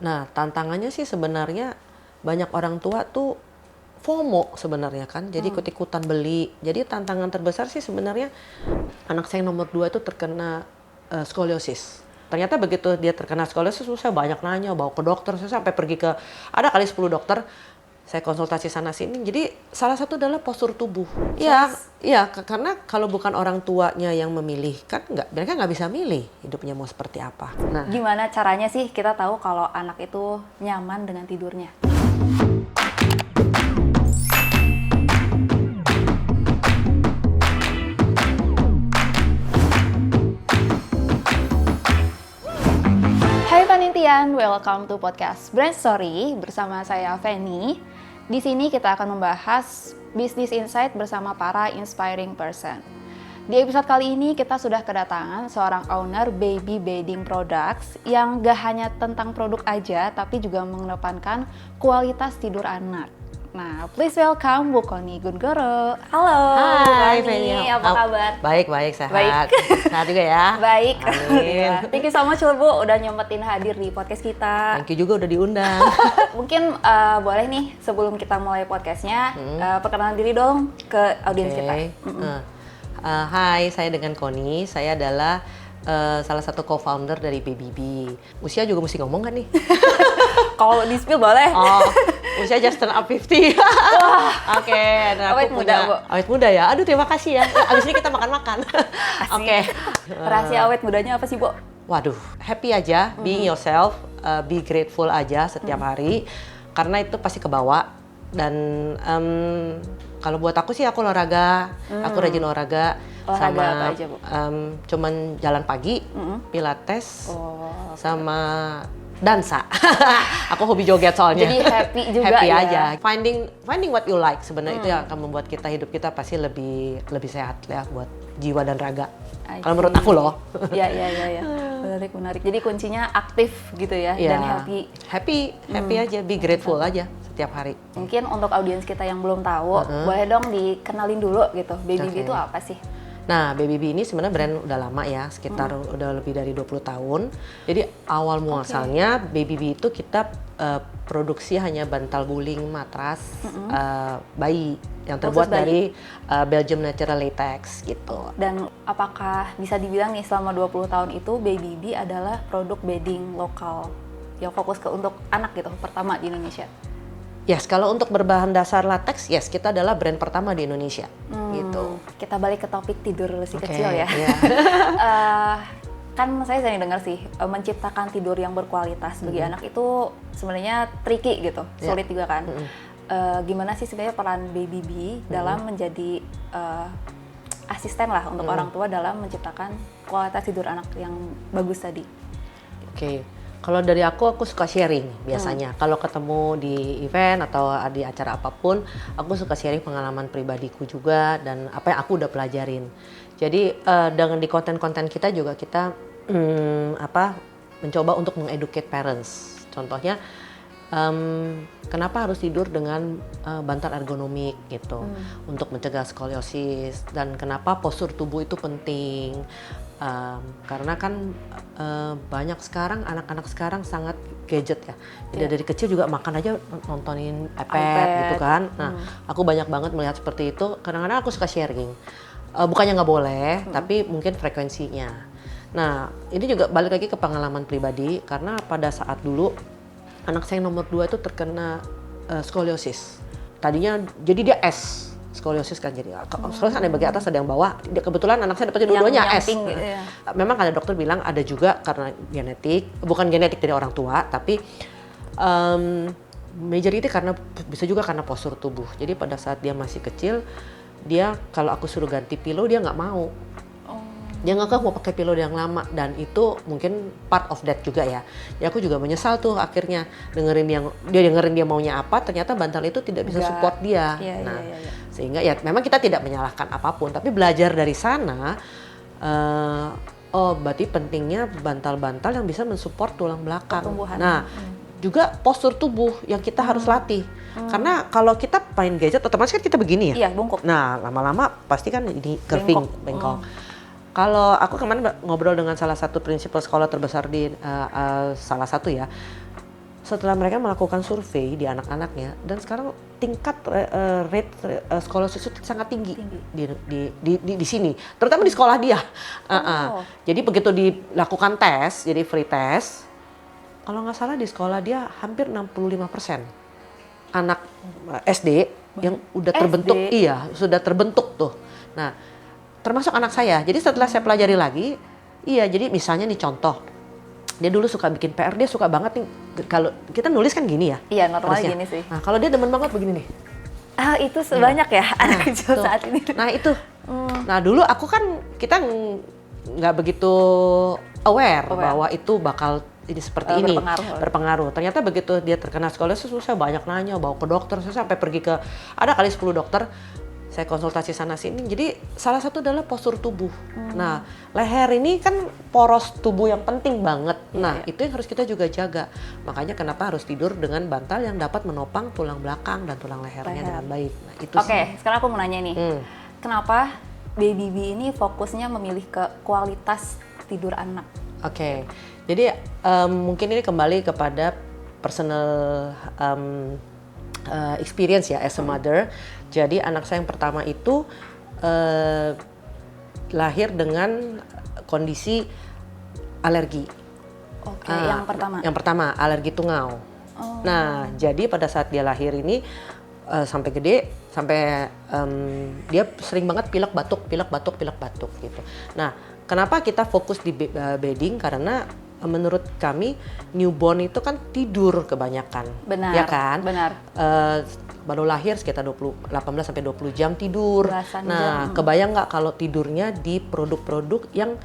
Nah, tantangannya sih sebenarnya banyak orang tua tuh FOMO sebenarnya kan, jadi ikut-ikutan beli. Jadi tantangan terbesar sih sebenarnya anak saya yang nomor 2 itu terkena skoliosis. Ternyata begitu dia terkena skoliosis, saya banyak nanya, bawa ke dokter, saya sampai pergi ke ada kali 10 dokter. Saya konsultasi sana sini. Jadi salah satu adalah postur tubuh. Iya, iya, karena kalau bukan orang tuanya yang memilih kan mereka nggak bisa milih hidupnya mau seperti apa. Nah, Gimana caranya sih kita tahu kalau anak itu nyaman dengan tidurnya? Hai Panintian, welcome to podcast Brand Story bersama saya Feni. Di sini kita akan membahas Business Insight bersama para inspiring person. Di episode kali ini kita sudah kedatangan seorang owner Baby Bedding Products yang gak hanya tentang produk aja tapi juga mengedepankan kualitas tidur anak. Nah, please welcome Bu Koni Gunggoro. Halo, hai Bu Koni, Feni, apa kabar? Baik, sehat. Baik. Sehat juga ya. Baik. Amin. Thank you so much Bu udah nyempetin hadir di podcast kita. Thank you juga udah diundang. Mungkin boleh nih sebelum kita mulai podcastnya perkenalan diri dong ke audiens kita. Hai, saya dengan Koni. Saya adalah salah satu co-founder dari BBB. Usia juga mesti ngomong kan nih? Kalau di spill boleh. Oh, usia just turn up 50. Oke, nah Awet aku muda, Bu. awet muda ya. Aduh, terima kasih ya. Abis ini kita makan-makan. Oke. Rahasia awet mudanya apa sih, Bu? Waduh, happy aja, being yourself, be grateful aja setiap hari, karena itu pasti kebawa. Dan kalau buat aku sih aku olahraga, aku rajin olahraga. Olahraga sama apa aja, Bu? cuman jalan pagi, pilates, Oh. sama dansa. Aku hobi joget soalnya. Jadi happy juga happy ya. aja. Finding what you like sebenarnya itu yang akan membuat hidup kita pasti lebih sehat ya buat jiwa dan raga. Kalau menurut aku loh. Iya. Menarik. Jadi kuncinya aktif gitu ya dan happy. Happy aja, be grateful aja setiap hari. Mungkin untuk audiens kita yang belum tahu, boleh dong dikenalin dulu gitu. Baby itu apa sih? Nah, BBB ini sebenarnya brand udah lama ya, sekitar udah lebih dari 20 tahun. Jadi awal muasalnya BBB itu kita produksi hanya bantal guling, matras bayi yang terbuat dari Belgium Natural Latex gitu. Dan apakah bisa dibilang nih selama 20 tahun itu BBB adalah produk bedding lokal yang fokus ke untuk anak gitu, pertama di Indonesia? Yes, kalau untuk berbahan dasar latex, yes, kita adalah brand pertama di Indonesia, gitu. Kita balik ke topik tidur si Oke, kecil ya. iya. Kan saya sering dengar sih, menciptakan tidur yang berkualitas bagi anak itu sebenarnya tricky gitu, sulit juga kan. Gimana sih sebenarnya peran BBB dalam menjadi asisten lah untuk orang tua dalam menciptakan kualitas tidur anak yang bagus tadi? Oke. Kalau dari aku suka sharing biasanya. Kalau ketemu di event atau di acara apapun, aku suka sharing pengalaman pribadiku juga dan apa yang aku udah pelajarin. Jadi dengan di konten-konten kita juga kita mencoba untuk mengeducate parents. Contohnya kenapa harus tidur dengan bantal ergonomik gitu untuk mencegah skoliosis, dan kenapa postur tubuh itu penting. Karena kan banyak sekarang anak-anak sekarang sangat gadget ya. Jadi dari kecil juga makan aja nontonin iPad gitu kan. Nah, aku banyak banget melihat seperti itu. Kadang-kadang aku suka sharing. Bukannya nggak boleh, tapi mungkin frekuensinya. Nah, ini juga balik lagi ke pengalaman pribadi, karena pada saat dulu anak saya yang nomor 2 itu terkena skoliosis. Tadinya jadi dia S. Skoliosis kan, jadi skoliosis ada yang bagian atas ada yang bawah. Kebetulan anak saya dapetnya dua-duanya S. Gitu ya. Memang ada dokter bilang ada juga karena genetik, bukan genetik dari orang tua, tapi majority karena bisa juga karena postur tubuh. Jadi pada saat dia masih kecil, dia kalau aku suruh ganti pillow dia nggak mau. Dia nggak mau pakai pillow yang lama, dan itu mungkin part of that juga ya. Ya aku juga menyesal tuh akhirnya dengerin dia maunya apa, ternyata bantal itu tidak bisa support dia. Iya. Sehingga ya memang kita tidak menyalahkan apapun, tapi belajar dari sana. Berarti pentingnya bantal-bantal yang bisa mensupport tulang belakang. Pertumbuhan. Nah, juga postur tubuh yang kita harus latih. Karena kalau kita main gadget otomatis kan kita begini ya. Iya, bungkuk. Nah, lama-lama pasti kan ini curving, bengkok. Kalau aku kemarin ngobrol dengan salah satu prinsipal sekolah terbesar di salah satu ya, setelah mereka melakukan survei di anak-anaknya, dan sekarang tingkat rate skoliosis itu sangat tinggi. Di sini, terutama di sekolah dia. Jadi begitu dilakukan tes, jadi free test, kalau nggak salah di sekolah dia hampir 65% anak SD yang udah terbentuk, sudah terbentuk tuh. Nah, termasuk anak saya. Jadi setelah saya pelajari lagi, jadi misalnya nih contoh. Dia dulu suka bikin PR, dia suka banget nih, kalau kita nulis kan gini ya. Iya, normalnya harusnya. gini sih. Nah, kalau dia demen banget begini nih. Itu sebanyak ya anak kecil saat ini. Nah, itu. Nah, dulu aku kan, kita nggak begitu aware bahwa itu bakal ini seperti ini. Berpengaruh. Ternyata begitu dia terkena skoliosis, saya banyak nanya, bawa ke dokter, saya sampai pergi ke, ada kali 10 dokter, saya konsultasi sana sini. Jadi salah satu adalah postur tubuh. Nah, leher ini kan poros tubuh yang penting banget. Nah, itu yang harus kita juga jaga. Makanya kenapa harus tidur dengan bantal yang dapat menopang tulang belakang dan tulang lehernya dengan baik. Nah, itu sekarang aku mau nanya nih. Kenapa Baby B ini fokusnya memilih ke kualitas tidur anak? Jadi mungkin ini kembali kepada personal experience ya as a mother. Jadi anak saya yang pertama itu lahir dengan kondisi alergi. Yang pertama alergi tungau. Nah, jadi pada saat dia lahir ini sampai gede, sampai dia sering banget pilek batuk gitu. Nah, kenapa kita fokus di bedding? Karena menurut kami newborn itu kan tidur kebanyakan. Benar. Ya kan? Benar. Baru lahir sekitar 18 sampai 20 jam tidur. Nah, kebayang nggak kalau tidurnya di produk-produk yang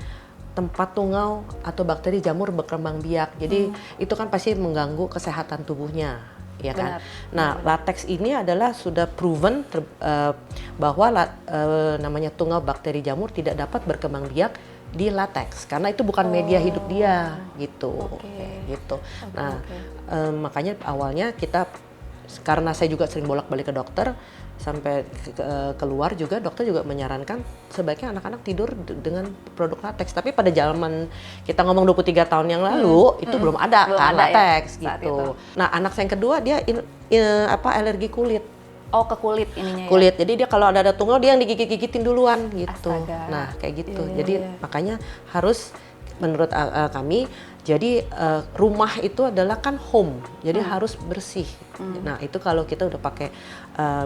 tempat tungau atau bakteri jamur berkembang biak. Jadi itu kan pasti mengganggu kesehatan tubuhnya, ya kan? Nah, latex ini adalah sudah proven bahwa namanya tungau bakteri jamur tidak dapat berkembang biak di latex karena itu bukan media hidup dia, gitu. Nah, makanya awalnya kita, karena saya juga sering bolak-balik ke dokter, sampai keluar juga dokter juga menyarankan sebaiknya anak-anak tidur dengan produk latex. Tapi pada zaman kita ngomong 23 tahun yang lalu itu belum ada latex ya, gitu. Nah, anak saya yang kedua dia alergi kulit. Ke kulit ininya. Kulit. Jadi dia kalau ada tungau dia yang digigit-gigitin duluan gitu. Astaga. Nah, kayak gitu. Jadi makanya harus menurut kami, jadi rumah itu adalah kan home, jadi harus bersih. Nah, itu kalau kita udah pakai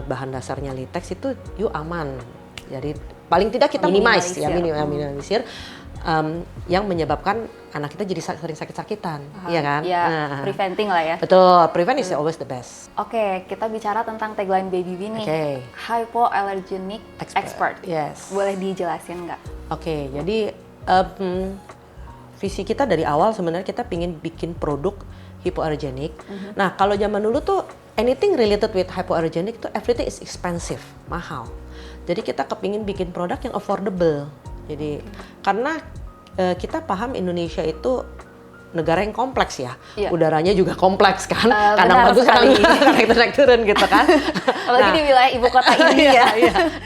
bahan dasarnya latex itu aman. Jadi paling tidak kita minimalisir yang menyebabkan anak kita jadi sering sakit-sakitan, iya kan? Ya, preventing lah ya. Betul, prevent is always the best. Kita bicara tentang tagline Baby B nih. Hypoallergenic expert. Yes. Boleh dijelasin nggak? Jadi visi kita dari awal sebenarnya kita pingin bikin produk hypoallergenic. Nah, kalau zaman dulu tuh anything related with hypoallergenic tuh everything is expensive, mahal. Jadi kita kepingin bikin produk yang affordable. Jadi karena kita paham Indonesia itu negara yang kompleks ya. Udaranya juga kompleks kan. Kadang bagus, kadang naik turun gitu kan. Apalagi di wilayah ibu kota ini ya.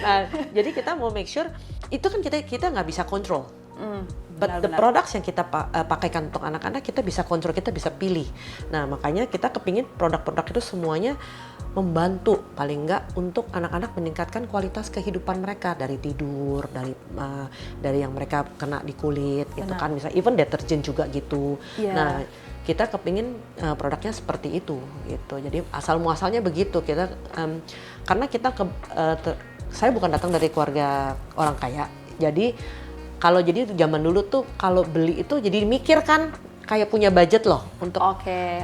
Nah, jadi kita mau make sure itu kan kita nggak bisa kontrol. But the products yang kita pakaikan untuk anak-anak kita bisa kontrol, kita bisa pilih. Nah, makanya kita kepingin produk-produk itu semuanya membantu paling enggak untuk anak-anak meningkatkan kualitas kehidupan mereka, dari tidur, dari yang mereka kena di kulit gitu kan, misalnya even deterjen juga gitu. Nah, kita kepingin produknya seperti itu gitu. Jadi asal muasalnya begitu kita karena kita saya bukan datang dari keluarga orang kaya. Jadi kalau jadi zaman dulu tuh kalau beli itu jadi mikir kan kayak punya budget loh untuk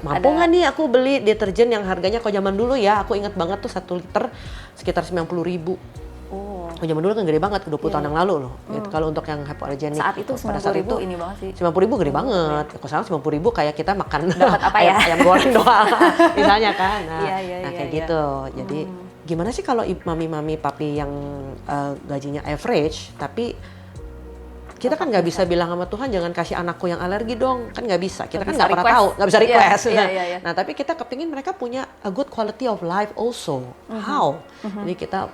mampu nggak nih aku beli deterjen yang harganya kalau zaman dulu ya aku inget banget tuh 1 liter sekitar 90.000. Zaman dulu kan gede banget, 20 tahun yang lalu loh. Gitu. Kalau untuk yang hypoallergenic saat itu 90.000 ini banget sih. 90.000 gede banget. Kalau sekarang 90.000 kayak kita makan dapat apa ya? ayam goreng doang misalnya kan. Nah, kayak gitu. Jadi gimana sih kalau mami papi yang gajinya average tapi kita kan nggak bisa bilang sama Tuhan jangan kasih anakku yang alergi dong, kan nggak bisa. Kita kan nggak pernah tahu, nggak bisa request. Nah, tapi kita kepingin mereka punya a good quality of life also. How? Jadi kita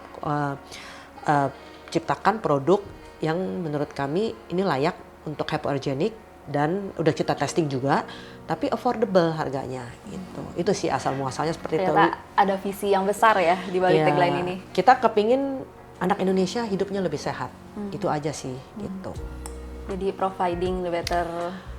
ciptakan produk yang menurut kami ini layak untuk hypoallergenic dan udah kita testing juga, tapi affordable harganya gitu. Itu sih asal muasalnya seperti itu. Ternyata ada visi yang besar ya di balik Ya, tagline ini. kita kepingin anak Indonesia hidupnya lebih sehat. Itu aja sih gitu. Jadi providing the better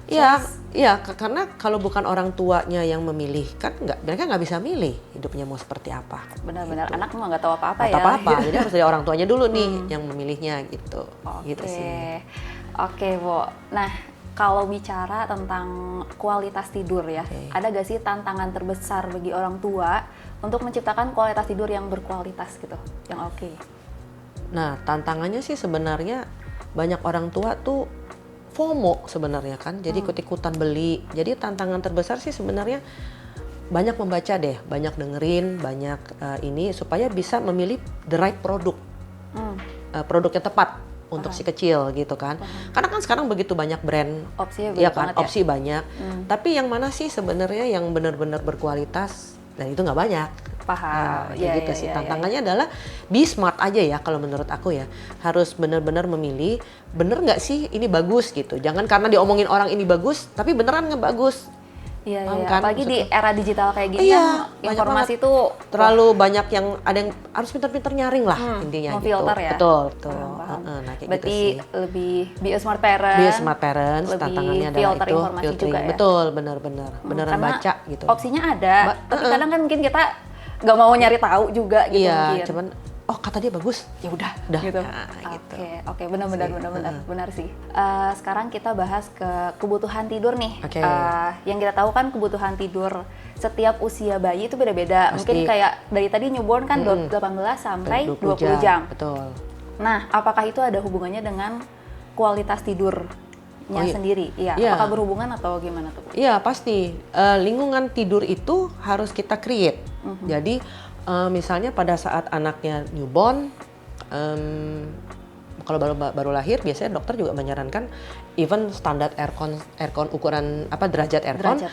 Iya, choice. iya, karena kalau bukan orang tuanya yang memilih, kan mereka nggak bisa milih hidupnya mau seperti apa. Benar-benar anak mah nggak tahu apa-apa Atau ya. apa-apa, jadi harus dari orang tuanya dulu nih yang memilihnya gitu. Gitu Oke. sih. Oke, Bo. Nah, kalau bicara tentang kualitas tidur ya, ada gak sih tantangan terbesar bagi orang tua untuk menciptakan kualitas tidur yang berkualitas gitu, yang oke? Nah, tantangannya sih sebenarnya banyak orang tua tuh FOMO sebenarnya kan, jadi ikut-ikutan beli. Jadi tantangan terbesar sih sebenarnya banyak membaca deh, banyak dengerin, banyak ini supaya bisa memilih the right produk, produk yang tepat untuk si kecil gitu kan. Karena kan sekarang begitu banyak brand, Opsinya ya banyak kan, banget ya. opsi banyak. Tapi yang mana sih sebenarnya yang benar-benar berkualitas, dan itu nggak banyak. Paham. Kayak Iya, gitu iya, sih. iya, Tantangannya adalah be smart aja ya kalau menurut aku ya. Harus benar-benar memilih, bener nggak sih ini bagus gitu. Jangan karena diomongin orang ini bagus, tapi beneran nggak bagus. Iya, Paham iya. kan Apalagi di maksudnya? era digital kayak gini Iya, kan banyak informasi banget. itu Terlalu banyak yang ada yang harus pintar-pintar nyaring lah intinya gitu. memfilter ya. Betul, betul. Paham. Nah, kayak Berarti gitu sih. lebih be a smart parent. Be a smart parents, lebih tantangannya adalah filter itu informasi filtering. juga ya. Betul, benar-benar. Beneran Karena baca gitu. Opsinya ada, tapi kadang kan mungkin kita nggak mau nyari tahu juga gitu Iya, mungkin. cuman oh kata dia bagus, ya udah, Gitu. Nah, gitu. Oke, benar-benar benar sih. Sekarang kita bahas ke kebutuhan tidur nih. Oke. Yang kita tahu kan kebutuhan tidur setiap usia bayi itu beda-beda. Pasti. Mungkin kayak dari tadi newborn kan 18 sampai 20 jam. Betul. Nah, apakah itu ada hubungannya dengan kualitas tidurnya Oh, iya. sendiri? Iya. Iya. Apakah berhubungan atau gimana tuh? Iya pasti. Lingkungan tidur itu harus kita create. Jadi misalnya pada saat anaknya newborn, kalau baru lahir biasanya dokter juga menyarankan even standar aircon ukuran derajat aircon Derajat.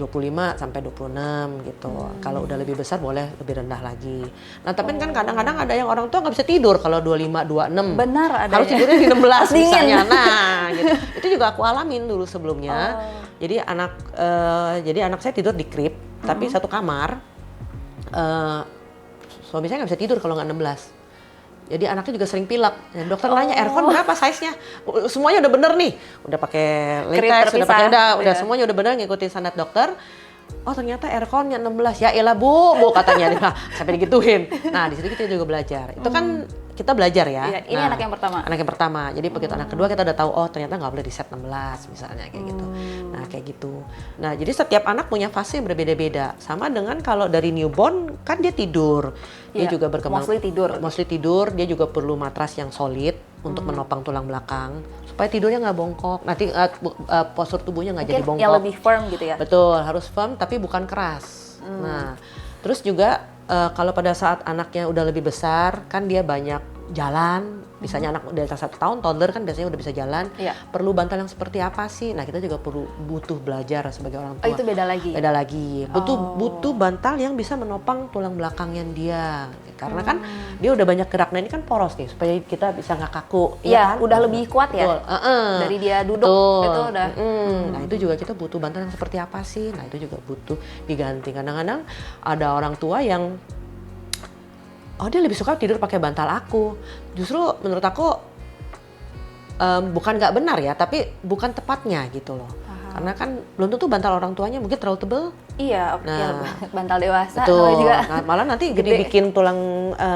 25 sampai 26 gitu. Kalau udah lebih besar boleh lebih rendah lagi. Nah, tapi kan kadang-kadang ada yang orang tua nggak bisa tidur kalau 25 26. Benar ada. Harus tidurnya di 16 Dingin. misalnya. Nah, gitu. Itu juga aku alamin dulu sebelumnya. Jadi anak saya tidur di crib tapi satu kamar. Suami saya nggak bisa tidur kalau nggak 16. Jadi anaknya juga sering pilek. Dan dokter nanya aircon berapa size-nya? Semuanya udah bener nih. Udah pakai latex, udah pakai udah semuanya udah bener ngikutin standar dokter. Oh ternyata airconnya 16. Ya elah bu katanya. Nah, sampai digituin. Nah di situ kita juga belajar. Itu kan kita belajar ya. Iya, ini anak yang pertama. Anak yang pertama. Jadi begitu anak kedua kita udah tahu oh ternyata nggak boleh di set 16 misalnya kayak gitu. Nah kayak gitu. Nah jadi setiap anak punya fase yang berbeda-beda. Sama dengan kalau dari newborn kan dia tidur. Dia Iya, juga berkembang. mostly tidur. Dia juga perlu matras yang solid untuk menopang tulang belakang supaya tidurnya nggak bongkok. Nanti postur tubuhnya nggak jadi Mungkin bongkok. yang lebih firm gitu ya. Betul, harus firm tapi bukan keras. Nah, terus juga kalau pada saat anaknya udah lebih besar, kan dia banyak jalan. Misalnya anak di atas 1 tahun, toddler kan biasanya udah bisa jalan. Iya. Perlu bantal yang seperti apa sih? Nah, kita juga butuh belajar sebagai orang tua. Oh, itu beda lagi. Beda lagi. Butuh bantal yang bisa menopang tulang belakangnya dia. Karena kan dia udah banyak gerak. Nah, ini kan poros nih supaya kita bisa nggak kaku. Iya, kan? udah lebih kuat ya. Betul. Dari dia duduk Betul. itu udah. Nah itu juga kita butuh bantal yang seperti apa sih? Nah itu juga butuh diganti. Kadang-kadang ada orang tua yang dia lebih suka tidur pakai bantal aku. Justru menurut aku bukan nggak benar ya, tapi bukan tepatnya gitu loh. Karena kan belum tentu bantal orang tuanya mungkin terlalu tebel. Iya, bantal dewasa Betul. namanya juga. Nah, malah nanti jadi bikin tulang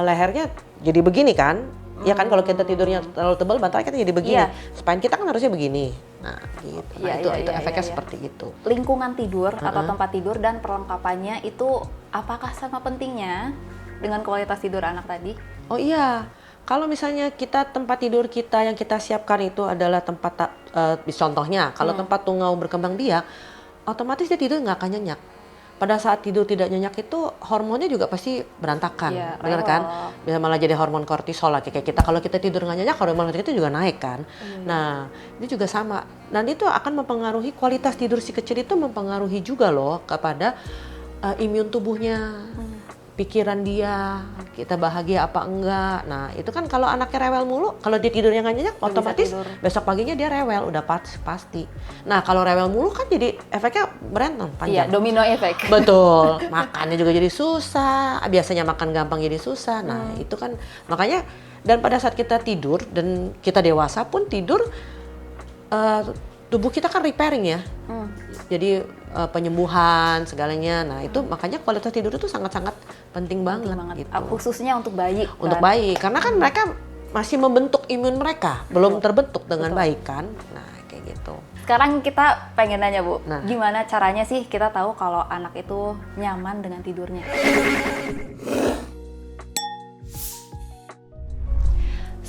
lehernya jadi begini kan? Ya kan kalau kita tidurnya terlalu tebal, bantalnya kita jadi begini. Iya. Spine kita kan harusnya begini. Nah, gitu. Nah, Iya, itu iya, efeknya iya. seperti itu. Lingkungan tidur atau tempat tidur dan perlengkapannya itu apakah sama pentingnya dengan kualitas tidur anak tadi? Oh iya, kalau misalnya tempat tidur kita yang kita siapkan itu adalah tempat contohnya, kalau tempat tungau berkembang biak, otomatis dia tidur nggak akan nyenyak. Pada saat tidur tidak nyenyak itu hormonnya juga pasti berantakan, Iya, benar kan? Bisa malah jadi hormon kortisol lah kayak kita. Kalau kita tidur nggak nyenyak, hormon itu juga naik kan. Nah, ini juga sama. Nanti itu akan mempengaruhi kualitas tidur si kecil itu mempengaruhi juga loh kepada imun tubuhnya. pikiran dia, kita bahagia apa enggak. Nah itu kan kalau anaknya rewel mulu, kalau dia tidurnya nggak nyenyak, Nggak bisa otomatis tidur. besok paginya dia rewel, udah pasti. Nah kalau rewel mulu kan jadi efeknya berantem Iya, panjang. domino effect. Betul, makannya juga jadi susah, biasanya makan gampang jadi susah. Nah itu kan makanya, dan pada saat kita tidur, dan kita dewasa pun tidur, tubuh kita kan repairing ya. Jadi penyembuhan segalanya. Nah itu makanya kualitas tidur itu sangat-sangat penting banget. Gitu. Khususnya untuk bayi. Untuk kan? bayi, karena kan mereka masih membentuk imun mereka, belum terbentuk dengan baik kan. Nah kayak gitu. Sekarang kita pengen nanya Bu, Nah. gimana caranya sih kita tahu kalau anak itu nyaman dengan tidurnya?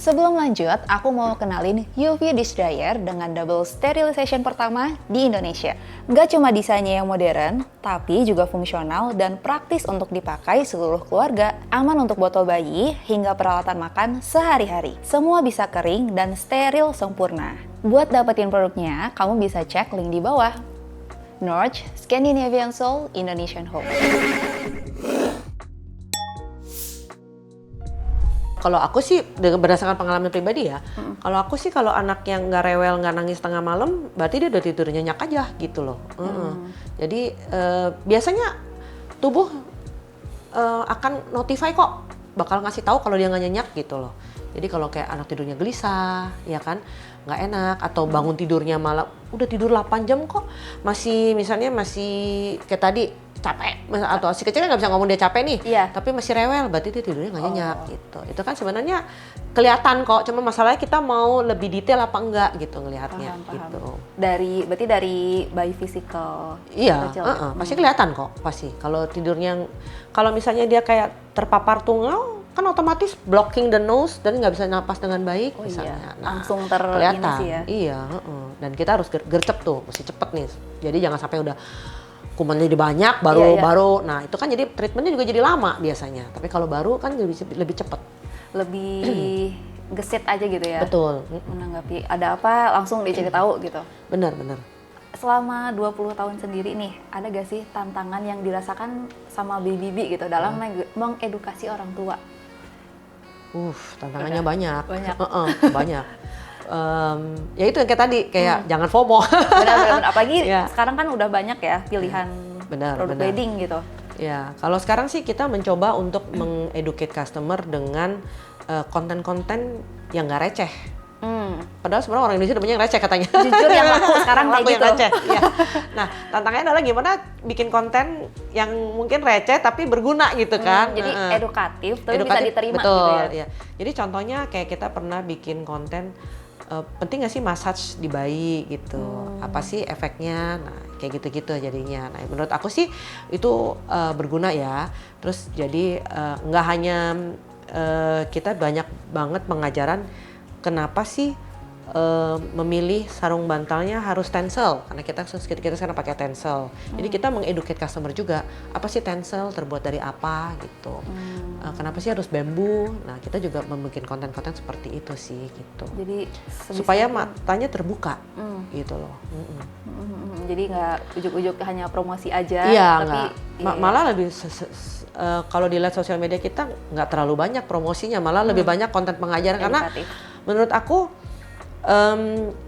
Sebelum lanjut, aku mau kenalin UV Dish Dryer dengan double sterilization pertama di Indonesia. Nggak cuma desainnya yang modern, tapi juga fungsional dan praktis untuk dipakai seluruh keluarga. Aman untuk botol bayi hingga peralatan makan sehari-hari. Semua bisa kering dan steril sempurna. Buat dapetin produknya, kamu bisa cek link di bawah. Norge, Scandinavian Soul, Indonesian Home. Kalau aku sih berdasarkan pengalaman pribadi ya, kalau aku sih kalau anak yang nggak rewel, nggak nangis tengah malam, berarti dia udah tidur nyenyak aja gitu loh. Jadi biasanya tubuh akan notify kok, bakal ngasih tahu kalau dia nggak nyenyak gitu loh. Jadi kalau kayak anak tidurnya gelisah, ya kan, nggak enak, atau bangun tidurnya malah udah tidur 8 jam kok, misalnya masih kayak tadi capek, atau si kecil kan nggak bisa ngomong dia capek nih, Iya. tapi masih rewel, berarti dia tidurnya nggak nyenyak gitu. Itu kan sebenarnya kelihatan kok, cuma masalahnya kita mau lebih detail apa enggak gitu ngelihatnya gitu. Berarti dari by physical Iya, kecil. pasti kelihatan kok, pasti. Kalau tidurnya, kalau misalnya dia kayak terpapar tungau, kan otomatis blocking the nose dan nggak bisa napas dengan baik Oh misalnya. iya, langsung ini kelihatan. sih ya. Iya, dan kita harus gercep tuh, mesti cepet nih. Jadi jangan sampai udah kumannya jadi banyak Iya. baru. Nah itu kan jadi treatmentnya juga jadi lama biasanya. Tapi kalau baru kan lebih cepet. Lebih gesit aja gitu ya. Betul. Menanggapi ada apa langsung dicari tahu gitu. Benar. Selama 20 tahun sendiri nih, ada gak sih tantangan yang dirasakan sama bibi gitu dalam mengedukasi orang tua? Tantangannya banyak. Banyak. Banyak. Ya itu yang kayak tadi, kayak jangan FOMO. Benar-benar, apalagi Iya. sekarang kan udah banyak ya pilihan produk Benar. wedding gitu. Ya, kalau sekarang sih kita mencoba untuk mengeducate customer dengan konten-konten yang nggak receh. Padahal sebenarnya orang Indonesia udah banyak yang receh katanya. Jujur yang laku sekarang kayak Laku yang gitu. receh. Iya. Nah, tantangannya adalah gimana bikin konten yang mungkin receh tapi berguna gitu kan. Jadi edukatif tapi bisa Edukatif, diterima betul, gitu ya. iya. Jadi contohnya kayak kita pernah bikin konten, penting nggak sih massage di bayi gitu, apa sih efeknya, nah kayak gitu-gitu jadinya. Nah menurut aku sih itu berguna ya. Terus jadi nggak hanya kita banyak banget pengajaran kenapa sih memilih sarung bantalnya harus tencel, karena kita sekarang pakai tencel. Jadi kita mengeduket customer juga, apa sih tencel terbuat dari apa gitu. Kenapa sih harus bambu? Nah kita juga membuat konten-konten seperti itu sih gitu. Jadi Supaya matanya terbuka gitu loh. jadi nggak ujuk-ujuk hanya promosi aja, Iya, tapi nggak. Malah lebih kalau dilihat sosial media kita nggak terlalu banyak promosinya, malah lebih banyak konten pengajaran. Karena Edukatif. menurut aku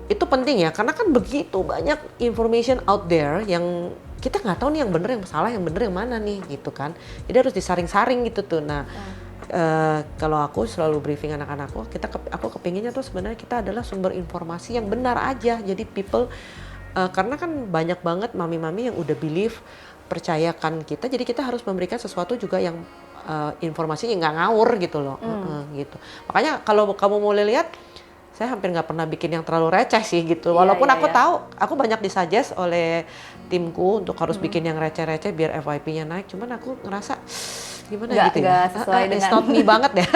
itu penting ya, karena kan begitu banyak information out there yang kita nggak tahu nih yang bener yang salah, yang bener yang mana nih gitu kan. Jadi harus disaring-saring gitu tuh. Nah kalau aku selalu briefing anak-anakku, aku kepinginnya tuh sebenarnya kita adalah sumber informasi yang benar aja. Jadi people karena kan banyak banget mami-mami yang udah believe, percayakan kita, jadi kita harus memberikan sesuatu juga yang informasinya nggak ngawur gitu loh. Gitu. Makanya kalau kamu mulai lihat, saya hampir nggak pernah bikin yang terlalu receh sih gitu. Walaupun aku tahu, aku banyak disuggest oleh timku untuk harus bikin yang receh-receh biar FYP-nya naik. Cuman aku ngerasa gimana gitu ya. Nggak sesuai It's dengan. not me banget deh.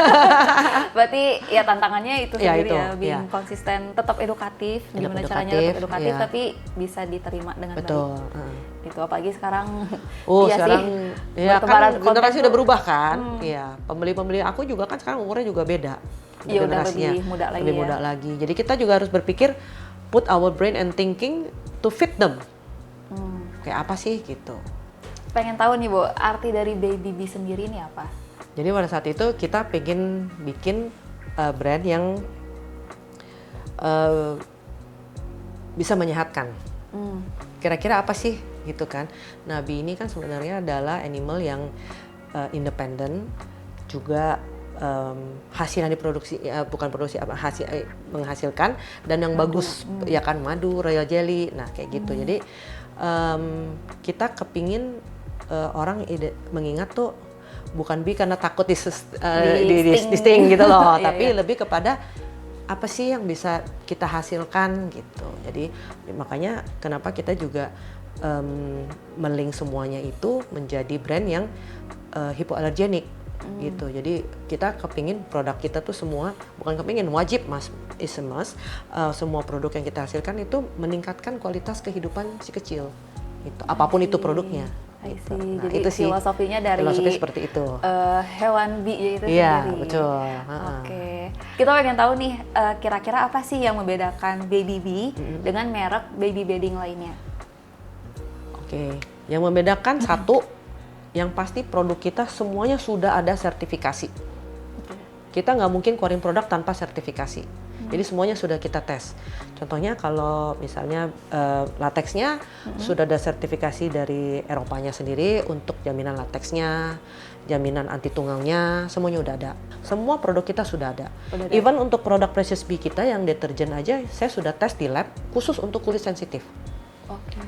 Berarti ya tantangannya itu Ya, sendiri itu, ya, being ya. konsisten, tetap edukatif, Tetap gimana caranya edukatif, tetap edukatif, ya. tapi bisa diterima dengan Betul. baik. Itu apalagi sekarang. iya Sekarang sih, ya bertebaran kan generasi konten udah tuh. berubah kan. Iya, pembeli-pembeli aku juga kan sekarang umurnya juga beda. Iya, udah generasinya. lebih muda lagi Lebih ya. muda lagi. Jadi kita juga harus berpikir, put our brain and thinking to fit them. Kayak apa sih gitu. pengen tahu nih Bu, arti dari Baby Bee sendiri ini apa? Jadi pada saat itu kita pengen bikin brand yang bisa menyehatkan. Kira-kira apa sih gitu kan? Nah, Bee ini kan sebenarnya adalah animal yang independen, juga hasil yang diproduksi bukan produksi apa hasil menghasilkan dan yang bagus ya kan, madu, royal jelly, nah kayak gitu. Jadi kita kepingin orang mengingat tuh bukan Bee karena takut di sting gitu loh, tapi lebih kepada apa sih yang bisa kita hasilkan gitu. Jadi makanya kenapa kita juga melink semuanya itu menjadi brand yang hypoallergenic gitu. Jadi kita kepingin produk kita tuh semua, bukan kepingin, wajib mas, is a must, semua produk yang kita hasilkan itu meningkatkan kualitas kehidupan si kecil gitu, apapun itu produknya. Gitu. Nah, jadi itu sih filosofinya dari filosofi seperti itu. Hewan Bee itu Iya, sendiri. betul. Oke. Kita pengen tahu nih kira-kira apa sih yang membedakan Baby Bee dengan merek baby bedding lainnya? Oke, yang membedakan satu, yang pasti produk kita semuanya sudah ada sertifikasi. Kita nggak mungkin keluarin produk tanpa sertifikasi. Jadi semuanya sudah kita tes. Contohnya kalau misalnya lateksnya sudah ada sertifikasi dari Eropanya sendiri untuk jaminan lateksnya, jaminan anti tungangnya, semuanya udah ada. Semua produk kita sudah ada. Even untuk produk Precious Bee kita yang deterjen aja, saya sudah tes di lab khusus untuk kulit sensitif.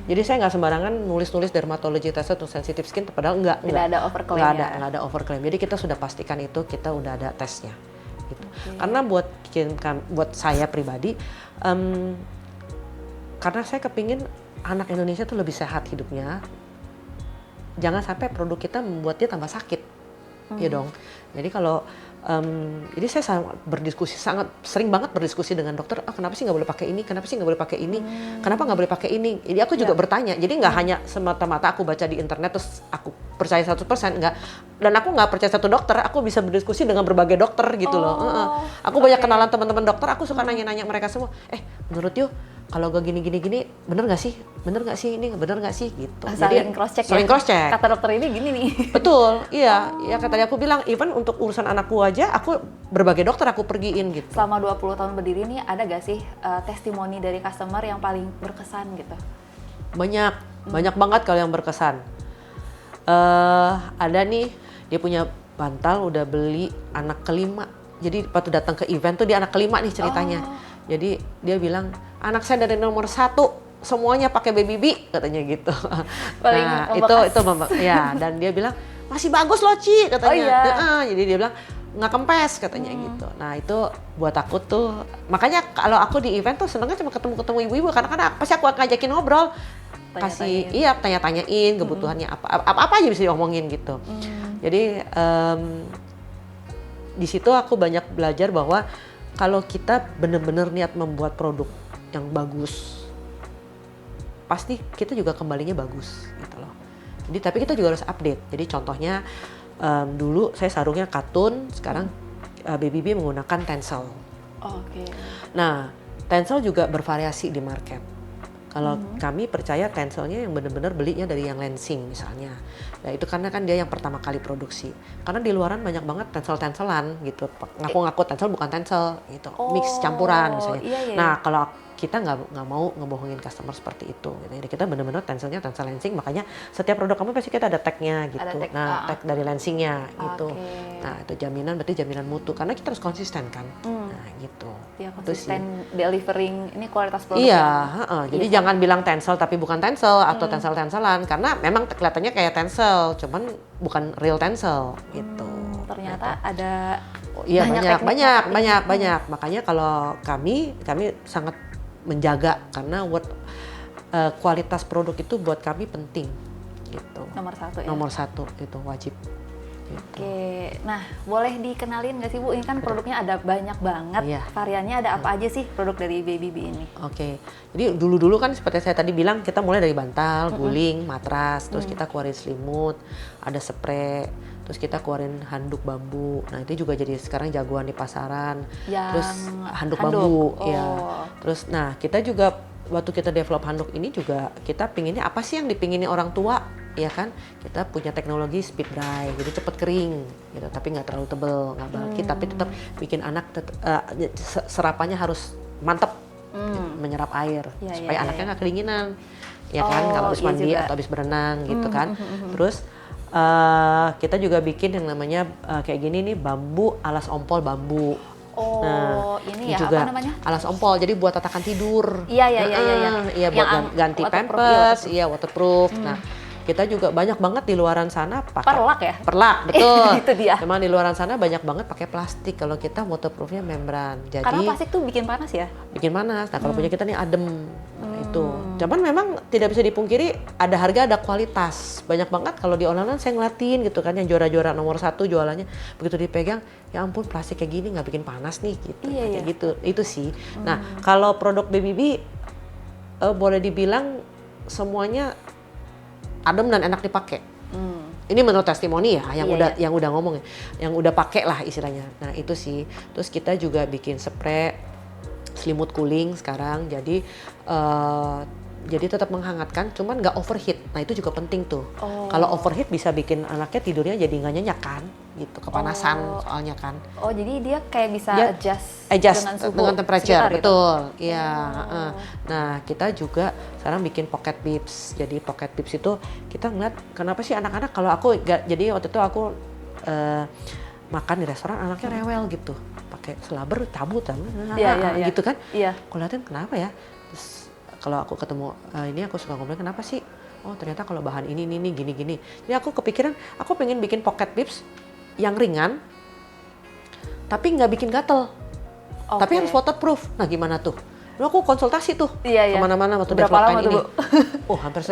Jadi saya nggak sembarangan nulis-nulis dermatology test untuk sensitive skin, padahal nggak ada overclaim. Nggak ada overclaim. Jadi kita sudah pastikan itu kita udah ada tesnya. Gitu. Karena buat saya pribadi, karena saya kepingin anak Indonesia tuh lebih sehat hidupnya. Jangan sampai produk kita membuat dia tambah sakit, ya dong. Jadi kalau jadi saya sangat sering banget berdiskusi dengan dokter, kenapa sih nggak boleh pakai ini, kenapa sih nggak boleh pakai ini, kenapa nggak boleh pakai ini. Jadi aku juga bertanya, jadi nggak hanya semata-mata aku baca di internet terus aku percaya 100%, nggak. Dan aku nggak percaya satu dokter, aku bisa berdiskusi dengan berbagai dokter gitu loh. Aku banyak kenalan teman-teman dokter, aku suka nanya-nanya mereka semua, menurut you kalau gue gini bener nggak sih ini bener nggak sih gitu. Saling cross check. Kata dokter ini gini nih. Betul, iya. Ya kata dia, aku bilang even untuk urusan anakku aja aku berbagai dokter aku pergiin gitu. Selama 20 tahun berdiri nih, ada gak sih testimoni dari customer yang paling berkesan gitu? Banyak banget kalau yang berkesan. Ada nih, dia punya bantal udah beli anak kelima. Jadi waktu datang ke event tuh dia anak kelima nih ceritanya. Jadi dia bilang, anak saya dari nomor 1 semuanya pakai Baby Bee katanya gitu. Nah itu ya, dan dia bilang masih bagus loh Ci katanya. Jadi dia bilang nggak kempes katanya gitu. Nah itu buat aku tuh, makanya kalau aku di event tuh senengnya cuma ketemu ibu-ibu, karena kan pasti aku ngajakin ngobrol, tanya-tanyain kebutuhannya apa aja bisa diomongin gitu. Jadi di situ aku banyak belajar bahwa kalau kita benar-benar niat membuat produk yang bagus, pasti kita juga kembalinya bagus gitu loh. Jadi tapi kita juga harus update. Jadi contohnya dulu saya sarungnya katun, sekarang Baby Bee menggunakan tencel. Nah, tencel juga bervariasi di market. Kalau kami percaya tenselnya yang benar-benar belinya dari yang Lansing misalnya. Nah itu karena kan dia yang pertama kali produksi. Karena di luaran banyak banget tensel-tenselan gitu. Ngaku-ngaku tensel bukan tensel gitu. Mix campuran misalnya. Nah kalau kita nggak mau ngebohongin customer seperti itu. Gitu. Jadi kita benar-benar tenselnya tensel Lansing. Makanya setiap produk kami pasti kita ada tagnya gitu. Tag dari Lansingnya gitu. Nah itu berarti jaminan mutu. Karena kita harus konsisten kan. Nah gitu. Ya, konsisten delivering ini kualitas produk. Iya, jadi jangan bilang tensel tapi bukan tensel atau tensel-tenselan, karena memang kelihatannya kayak tensel, cuman bukan real tensel gitu. Ternyata ada banyak. Makanya kalau kami sangat menjaga, karena kualitas produk itu buat kami penting gitu. Nomor satu itu wajib. Gitu. Oke, nah boleh dikenalin nggak sih Bu? Ini kan produknya ada banyak banget, variannya ada apa aja sih produk dari Baby Bee ini? Oke, jadi dulu kan seperti saya tadi bilang, kita mulai dari bantal, guling, matras, terus kita keluarin selimut, ada spray, terus kita keluarin handuk bambu. Nah itu juga jadi sekarang jagoan di pasaran. Terus handuk bambu, ya. Terus, nah kita juga waktu kita develop handuk ini juga kita pinginnya apa sih yang dipingini orang tua ya kan, kita punya teknologi speed dry, jadi cepat kering gitu, tapi nggak terlalu tebel, nggak bulky, tapi tetap bikin anak serapannya harus mantep, menyerap air, supaya anaknya nggak kedinginan, ya kan, kalau habis mandi atau habis berenang gitu kan. Terus kita juga bikin yang namanya kayak gini nih, bambu alas ompol bambu. Ini ya juga apa namanya? Alas ompol, jadi buat tatakan tidur. Iya, buat ganti pampers, iya waterproof. Nah, kita juga banyak banget di luaran sana pakai perlak ya? Perlak, betul. Itu dia. Memang di luaran sana banyak banget pakai plastik. Kalau kita waterproofnya membran. Jadi karena plastik tuh bikin panas ya? Bikin panas. Nah, kalau punya kita nih adem. Nah, itu. Cuman memang tidak bisa dipungkiri ada harga, ada kualitas. Banyak banget kalau di online saya ngeliatin gitu kan, yang juara-juara nomor 1 jualannya, begitu dipegang, ya ampun plastik kayak gini nggak bikin panas nih gitu. Kayak gitu. Itu sih. Nah, kalau produk BBB boleh dibilang semuanya adem dan enak dipakai. Ini menurut testimoni ya, yang udah ngomong, yang udah pakai lah istilahnya. Nah itu sih. Terus kita juga bikin spray selimut cooling sekarang. Jadi tetap menghangatkan, cuman nggak overheat. Nah itu juga penting tuh. Kalau overheat bisa bikin anaknya tidurnya jadi nggak nyenyak kan, gitu, kepanasan soalnya kan. Jadi dia kayak bisa adjust dengan suhu dengan temperature, sekitar, betul. Iya. Nah kita juga sekarang bikin pocket pips. Jadi pocket pips itu kita ngeliat kenapa sih anak-anak, kalau aku jadi waktu itu aku makan di restoran, anaknya rewel gitu, pakai selaber cabut gitu kan. Aku liatin kenapa ya. Terus kalau aku ketemu ini, aku suka ngomongin kenapa sih? Oh ternyata kalau bahan ini gini. Jadi aku kepikiran, aku pengen bikin pocket pips yang ringan, tapi nggak bikin gatel. Tapi harus waterproof. Nah gimana tuh? Lalu aku konsultasi tuh kemana-mana waktu development ini. Hampir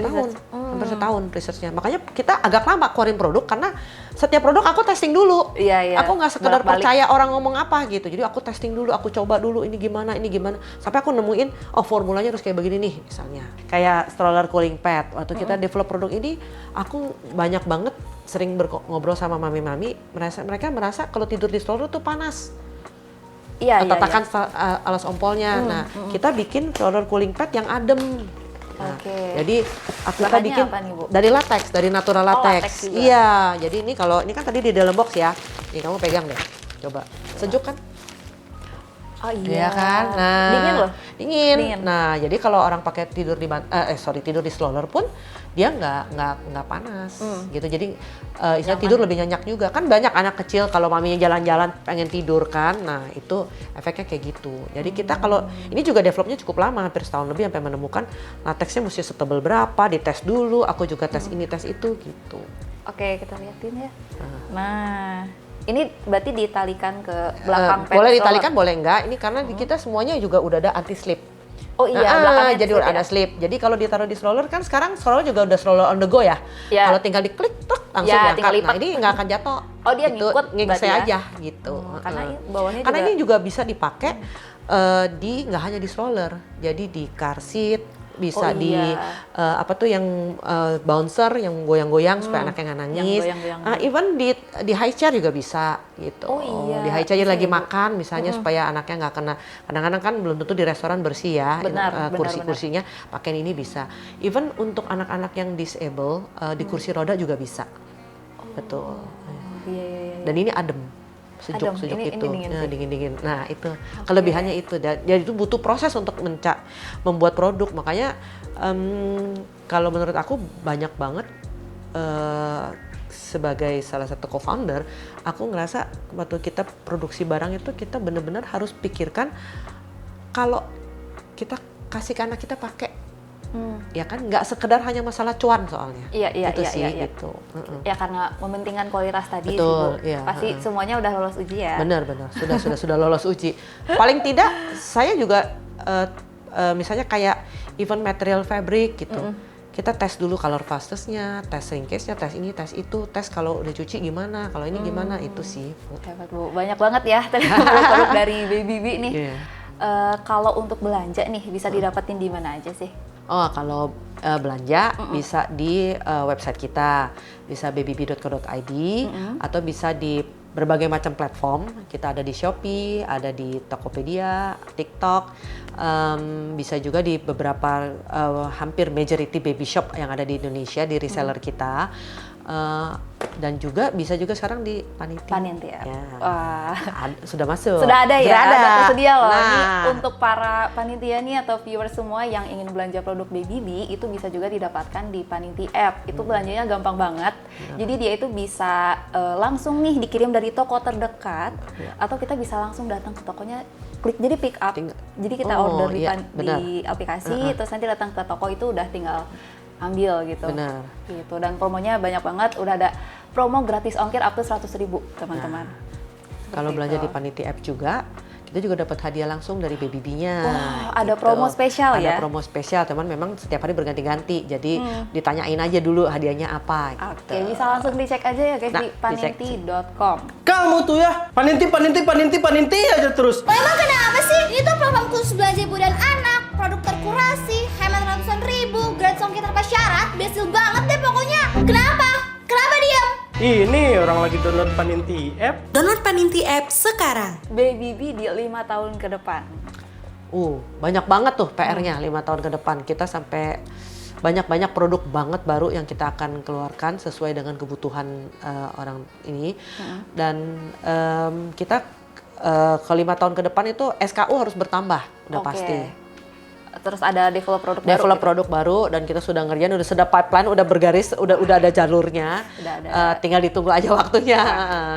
setahun researchnya. Makanya kita agak lama keluarin produk karena setiap produk aku testing dulu. Aku nggak sekedar percaya orang ngomong apa gitu. Jadi aku testing dulu, aku coba dulu ini gimana. Sampai aku nemuin, formulanya harus kayak begini nih misalnya. Kayak stroller cooling pad. Waktu kita develop produk ini, aku banyak banget sering ngobrol sama mami-mami. Mereka merasa kalau tidur di stroller tuh panas. Tatakan alas ompolnya. Nah, kita bikin stroller cooling pad yang adem. Nah, jadi kita bikin dari latex, dari natural latex. Iya, jadi ini kan tadi di dalam box ya. Nih kamu pegang deh, coba. Sejuk kan? Iya kan? Nah, dingin loh. Dingin. Nah, jadi kalau orang pakai tidur di stroller pun dia nggak panas gitu. Jadi istilah tidur lebih nyenyak juga. Kan banyak anak kecil kalau maminya jalan-jalan pengen tidur kan. Nah, itu efeknya kayak gitu. Jadi kita kalau ini juga developnya cukup lama, hampir setahun lebih sampai menemukan latexnya mesti setebal berapa, dites dulu. Aku juga tes ini, tes itu gitu. Oke, kita liatin ya. Nah, ini berarti ditalikan ke belakang boleh ditalikan, boleh enggak. Ini karena di kita semuanya juga udah ada anti slip. Belakangnya jadi udah ada slip. Jadi kalau ditaruh di stroller kan sekarang stroller juga udah stroller on the go ya. Kalau tinggal diklik langsung diangkat. Nah, ini nggak akan jatuh. Dia ngikut saya aja gitu. Karena ini juga bisa dipakai nggak hanya di stroller. Jadi di car seat, bisa yang bouncer yang goyang-goyang supaya anaknya nggak nangis. Even di high chair juga bisa gitu. Di high chair lagi makan misalnya supaya anaknya nggak kena. Kadang-kadang kan belum tentu di restoran bersih ya. Kursi-kursinya pakai ini bisa. Even untuk anak-anak yang disable di kursi roda juga bisa. Betul. Dan ini adem. Sejuk itu, dingin. Nah itu kelebihannya itu. Jadi itu butuh proses untuk membuat produk. Makanya kalau menurut aku banyak banget sebagai salah satu co-founder, aku ngerasa waktu kita produksi barang itu kita benar-benar harus pikirkan kalau kita kasih ke anak kita pakai. Ya kan nggak sekedar hanya masalah cuan soalnya. Itu sih. Gitu. Ya karena mementingkan kualitas tadi. Betul, pasti semuanya udah lolos uji ya. Benar sudah lolos uji. Paling tidak saya juga misalnya kayak even material fabric gitu. Kita tes dulu color fastest-nya, tes shrinkage-nya, tes ini, tes itu, tes kalau udah cuci gimana, kalau ini gimana, itu sih. Hebat Bu, banyak banget ya produk dari BBB nih. Kalau untuk belanja nih bisa didapetin di mana aja sih? Kalau belanja bisa di website kita, bisa babyb.co.id atau bisa di berbagai macam platform. Kita ada di Shopee, ada di Tokopedia, TikTok, bisa juga di beberapa hampir majority baby shop yang ada di Indonesia, di reseller kita. Dan juga bisa juga sekarang di Paninti ya. Wah. Sudah masuk. Sudah ada ya, sudah tersedia loh. Nah. Ini untuk para panitia nih atau viewers semua yang ingin belanja produk Baby Bee itu bisa juga didapatkan di Paninti app. Itu belanjanya gampang banget. Jadi dia itu bisa langsung nih dikirim dari toko terdekat atau kita bisa langsung datang ke tokonya, klik jadi pick up. Jadi kita order di aplikasi, terus nanti datang ke toko itu udah tinggal ambil gitu. Benar. Gitu. Dan promonya banyak banget, udah ada promo gratis ongkir up to 100.000 teman-teman. Kalau belanja di Paninti app juga, kita juga dapat hadiah langsung dari Baby Bee-nya. Wah, ada promo spesial ya? Ada promo spesial, teman memang setiap hari berganti-ganti. Jadi ditanyain aja dulu hadiahnya apa. Oke, bisa langsung dicek aja ya guys di paninti.com. Kamu tuh ya, paninti aja terus. Oh, emang kenapa sih? Itu program khusus belanja ibu dan anak, produk terkurasi, hemat ratusan ribu, gratis ongkir tanpa syarat, berhasil banget deh pokoknya. Kenapa? Kenapa diam? Ini orang lagi download Paninti app. Download Paninti app sekarang. Baby Bee di 5 tahun ke depan. Banyak banget tuh PR-nya 5 tahun ke depan. Kita sampai banyak produk banget baru yang kita akan keluarkan sesuai dengan kebutuhan orang ini. Dan kita ke 5 tahun ke depan itu SKU harus bertambah, udah pasti. Terus ada develop produk produk baru dan kita sudah ngerjain, sudah pipeline, udah bergaris, udah ada jalurnya. Udah ada. Tinggal ditunggu aja waktunya.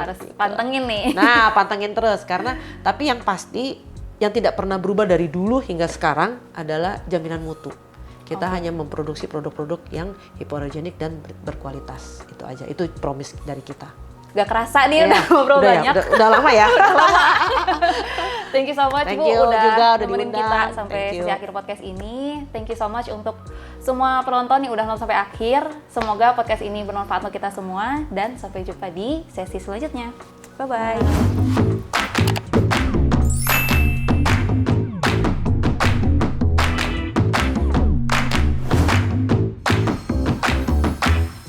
Harus pantengin nih. Nah, pantengin terus karena tapi yang pasti yang tidak pernah berubah dari dulu hingga sekarang adalah jaminan mutu. Kita hanya memproduksi produk-produk yang hipoallergenic dan berkualitas. Itu aja. Itu promise dari kita. Gak kerasa nih udah ngobrol banyak. Udah lama ya. Thank you so much Thank Bu you udah juga, nemenin diundang. kita sampai sesi akhir podcast ini. Thank you so much untuk semua penonton yang udah nonton sampai akhir. Semoga podcast ini bermanfaat untuk kita semua dan sampai jumpa di sesi selanjutnya. Bye bye.